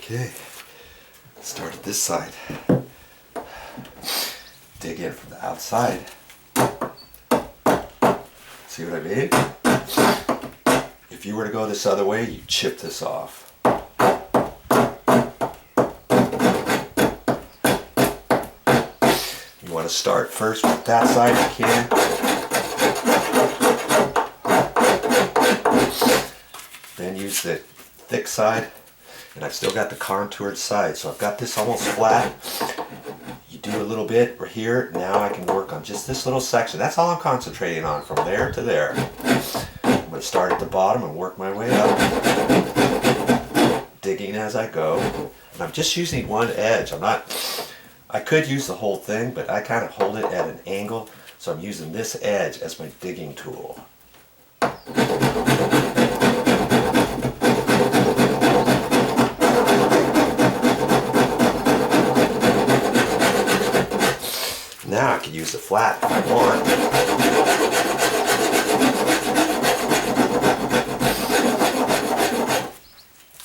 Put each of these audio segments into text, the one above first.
Okay, start at this side. Dig in from the outside. See what I mean? If you were to go this other way, you chip this off. You want to start first with that side if you can. Then use the thick side. And I've still got the contoured side, so I've got this almost flat. You do a little bit right here. Now I can work on just this little section. That's all I'm concentrating on, from there to there. I'm going to start at the bottom and work my way up, digging as I go. And I'm just using one edge. I could use the whole thing, but I kind of hold it at an angle, so I'm using this edge as my digging tool. Now I can use the flat if I want.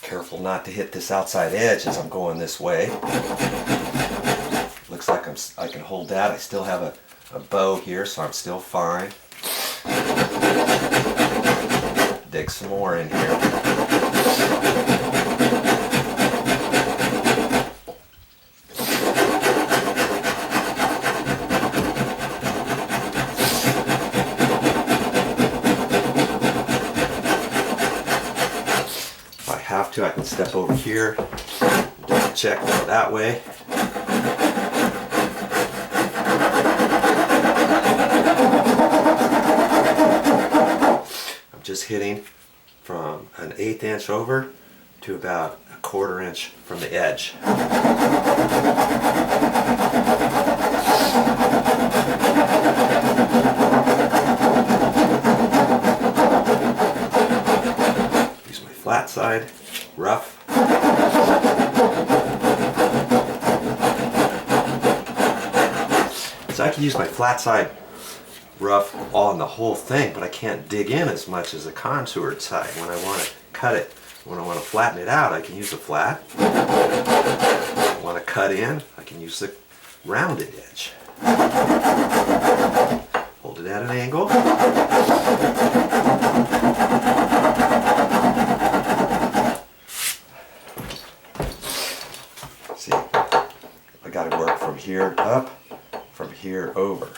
Careful not to hit this outside edge as I'm going this way. Looks like I can hold that. I still have a bow here, so I'm still fine. Dig some more in here. I can step over here, double check, go that way. I'm just hitting from an 1/8 inch over to about a 1/4 inch from the edge. Use my flat side. Rough. So I can use my flat side rough on the whole thing, but I can't dig in as much as the contoured side. When I want to cut it, when I want to flatten it out, I can use the flat. When I want to cut in, I can use the rounded edge. Hold it at an angle. From here up, from here over,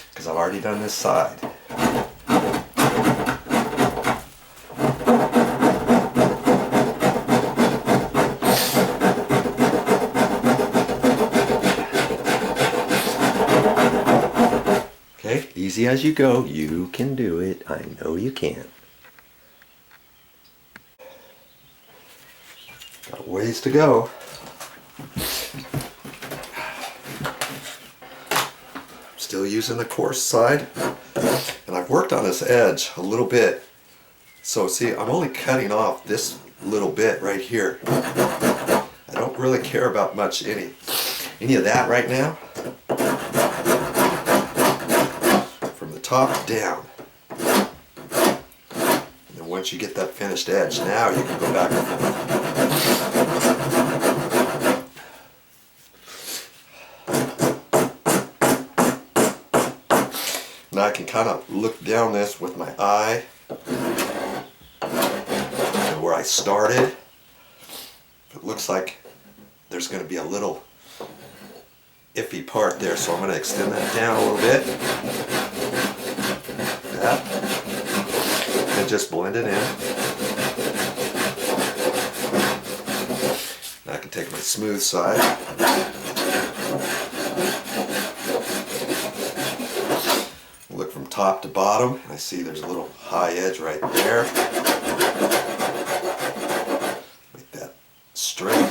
because I've already done this side. Okay, easy as you go. You can do it. I know you can. Got a ways to go. Still using the coarse side, and I've worked on this edge a little bit. So see, I'm only cutting off this little bit right here. I don't really care about much any of that right now. From the top down. And then once you get that finished edge, now you can go back and forth. Now I can kind of look down this with my eye and where I started. It looks like there's going to be a little iffy part there, so I'm going to extend that down a little bit. That. And just blend it in. Now I can take my smooth side. Look from top to bottom, and I see there's a little high edge right there. Make that straight.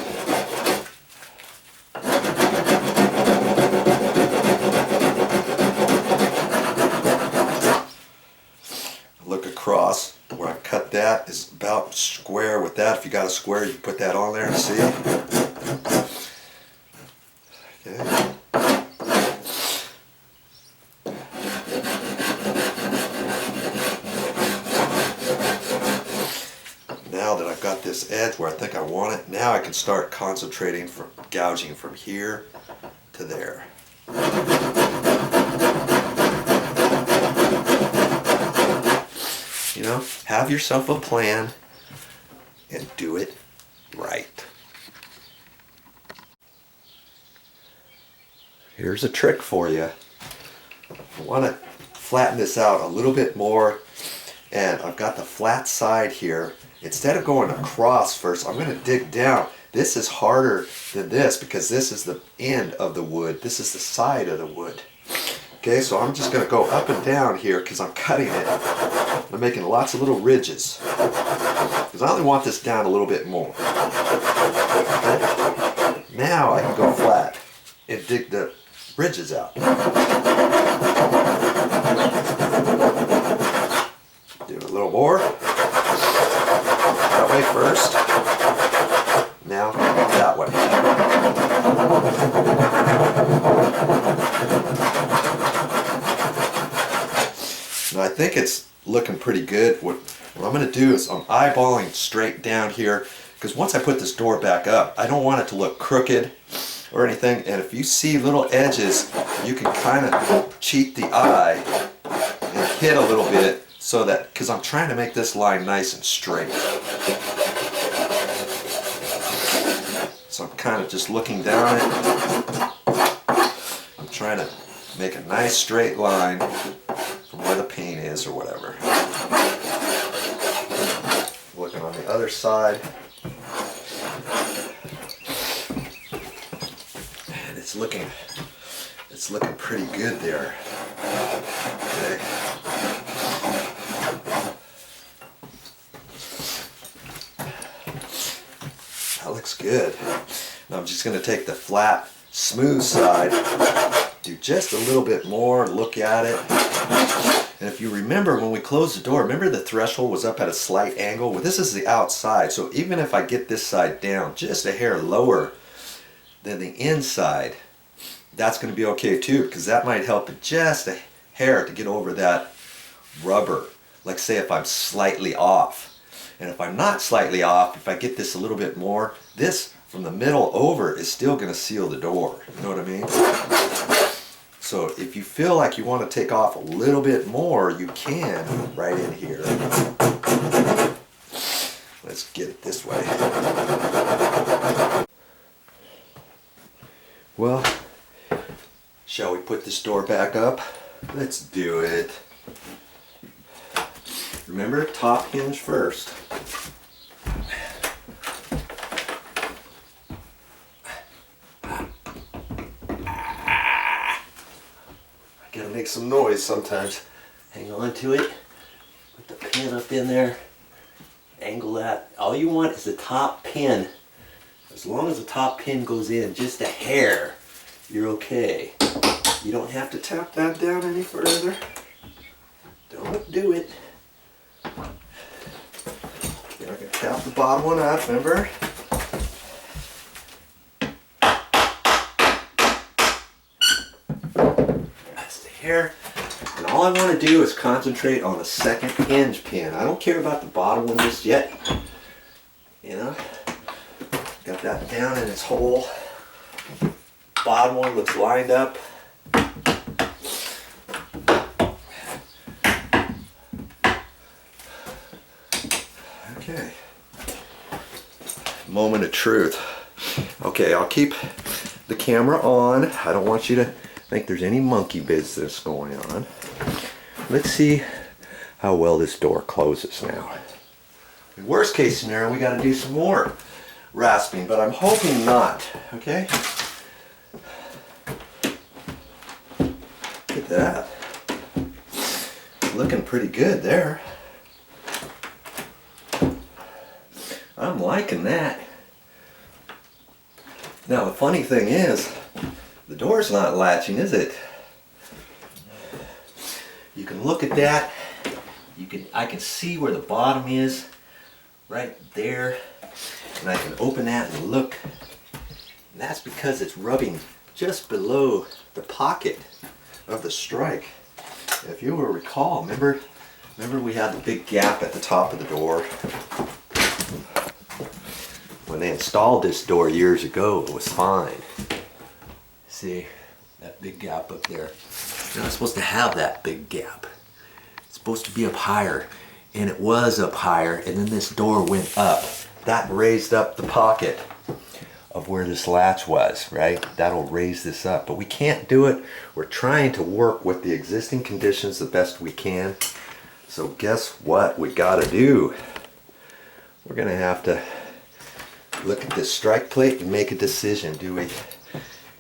Look across. Where I cut that is about square with that. If you got a square, you put that on there and see. Okay. Now that I've got this edge where I think I want it, now I can start concentrating from gouging from here to there. You know, have yourself a plan and do it right. Here's a trick for you. I want to flatten this out a little bit more, and I've got the flat side here. Instead of going across first, I'm going to dig down. This is harder than this because this is the end of the wood. This is the side of the wood. Okay, so I'm just going to go up and down here because I'm cutting it. I'm making lots of little ridges because I only want this down a little bit more. Okay? Now I can go flat and dig the ridges out. Do a little more. That way first. Now that way. Now I think it's looking pretty good. What I'm going to do is I'm eyeballing straight down here because once I put this door back up, I don't want it to look crooked or anything, and if you see little edges, you can kind of cheat the eye and hit a little bit so that, because I'm trying to make this line nice and straight. So I'm kind of just looking down it. I'm trying to make a nice straight line from where the paint is or whatever. Looking on the other side. It's looking pretty good there. Okay. That looks good. Now I'm just going to take the flat, smooth side, do just a little bit more, look at it. And if you remember when we closed the door, remember the threshold was up at a slight angle? Well, this is the outside, so even if I get this side down just a hair lower than the inside, that's going to be okay too, because that might help just a hair to get over that rubber. Like say if I'm slightly off. And if I'm not slightly off, if I get this a little bit more, this from the middle over is still going to seal the door. You know what I mean? So if you feel like you want to take off a little bit more, you can right in here. Let's get it this way. Well, shall we put this door back up? Let's do it. Remember, top hinge first. I gotta make some noise sometimes. Hang on to it. Put the pin up in there. Angle that. All you want is the top pin. As long as the top pin goes in just a hair, you're okay. You don't have to tap that down any further. Don't do it. Then I can tap the bottom one up, remember? That's the hair. And all I want to do is concentrate on the second hinge pin. I don't care about the bottom one just yet. You know? Got that down in its hole. Bottom one looks lined up. Okay. Moment of truth. Okay, I'll keep the camera on. I don't want you to think there's any monkey business going on. Let's see how well this door closes now. In worst case scenario, we got to do some more rasping, but I'm hoping not. Okay? Look at that. Looking pretty good there. I'm liking that. Now the funny thing is, the door's not latching, is it? You can look at that. I can see where the bottom is, right there, and I can open that and look. And that's because it's rubbing just below the pocket of the strike. If you will recall, remember we had the big gap at the top of the door. when they installed this door years ago, it was fine. See, that big gap up there. You're not supposed to have that big gap. It's supposed to be up higher, and it was up higher, and then this door went up. That raised up the pocket of where this latch was, right? That'll raise this up, but we can't do it. We're trying to work with the existing conditions the best we can. So guess what we gotta do? We're gonna have to look at this strike plate and make a decision. Do we,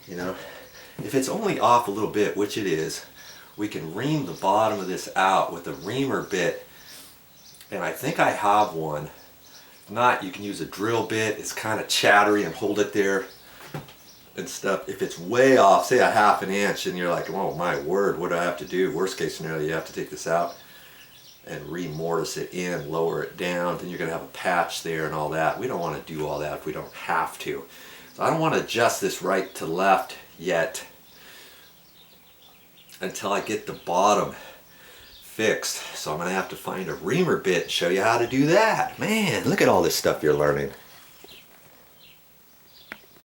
you know, if it's only off a little bit, which it is, we can ream the bottom of this out with a reamer bit, and I think I have one. If not, you can use a drill bit. It's kind of chattery, and hold it there and stuff. If it's way off, say a ½ an inch, and you're like, oh my word, what do I have to do? Worst case scenario, you have to take this out and remortise it in, lower it down, then you're gonna have a patch there and all that. We don't wanna do all that if we don't have to. So I don't wanna adjust this right to left yet until I get the bottom fixed. So I'm gonna have to find a reamer bit and show you how to do that. Man, look at all this stuff you're learning.